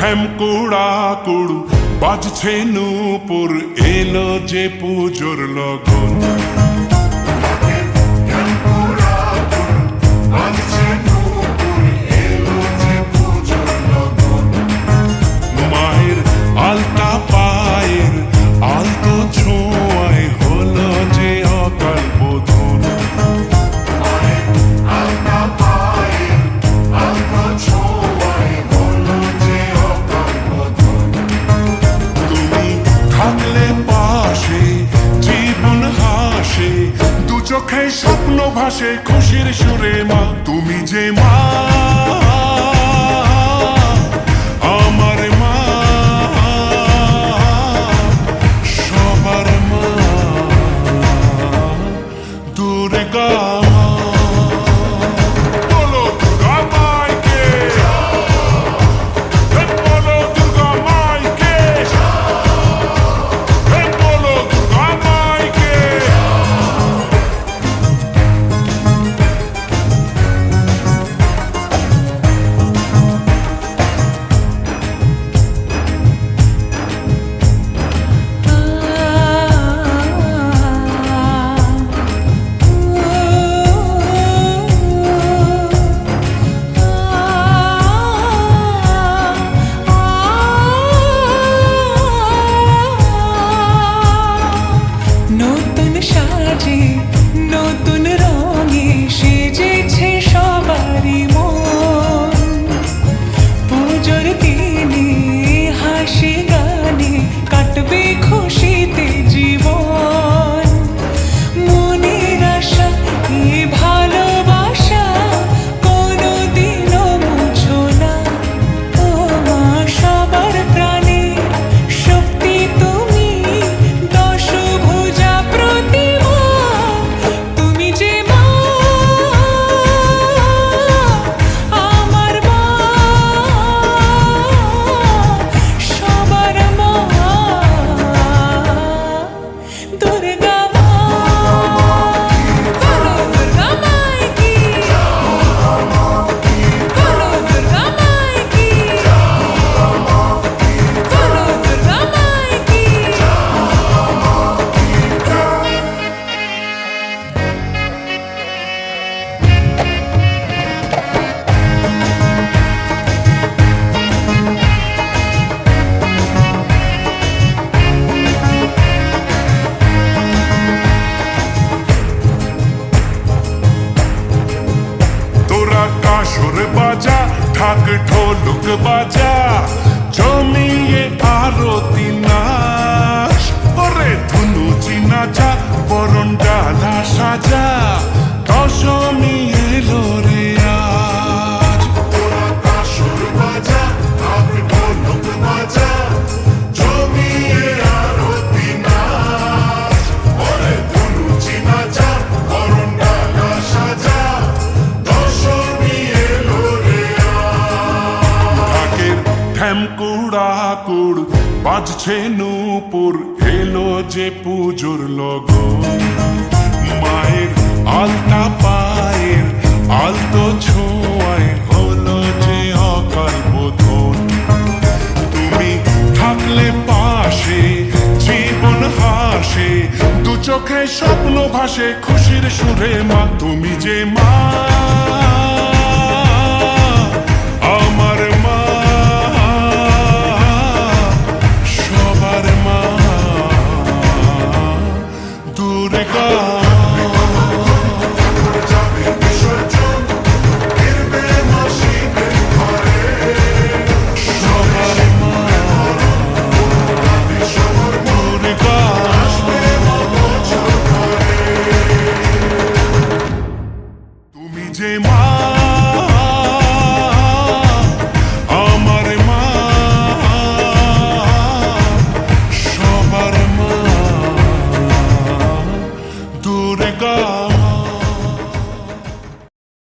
ঢ্যামকুড়া কুড়ু বাজছে নূপুর, এলো যে পুজোর লগন। মায়ের আলতা পায়ের আলতো ছোঁয়ায় হলো যে অকাল বোধন। তুমি থাকলে পাশে জীবন হাসে, দু চোখে স্বপ্ন ভাসে খুশির সুরে মা। তুমি যে মা, আমার মা, সবার মা, দুর্গা মা। বলো দুর্গা মাইকে, বলো দুর্গা মাইকে, বলো দুর্গা মাইকে। নতুন সাজে নতুন রঙে সেজেছে সবারই মন। পুজোর দিনে হাসি গানে কাটবে খুশিতে জীবন। মনের আশা এ ভালোবাসা কোনোদিনও মুছো না। ও মা, সবার প্রাণে শক্তি তুমি, দশভুজা প্রতিমা। তুমি যে মা, আমার মা, সবার মা, দুর্গা মা। বলো দুর্গা মাইকি, বলো দুর্গা মাইকি, বলো দুর্গা মাইকি। তোরা কাসর বাজা, ঢাক ঢোলক বাজা, জমিয়ে আরতি নাচ। ওরে ধুনুচি নাচা, বরণ ডালা সাজা, দশমী এলো রে আজ। তোরা কাসর বাজা, ঢাক ঢোলক বাজা, জমিয়ে আরতি নাচ। ওরে ধুনুচি নাচা, বরণ ডালা সাজা, ঢ্যামকুড়া কুড় বাজছে নূপুর, এলো যে পুজোর লগন। মায়ের আলতা পায়ের আলতো ছোঁয়ায় হলো যে অকাল বোধন। তুমি থাকলে পাশে জীবন হাসে, দু চোখে স্বপ্ন ভাসে খুশির সুরে মা। তুমি যে মা।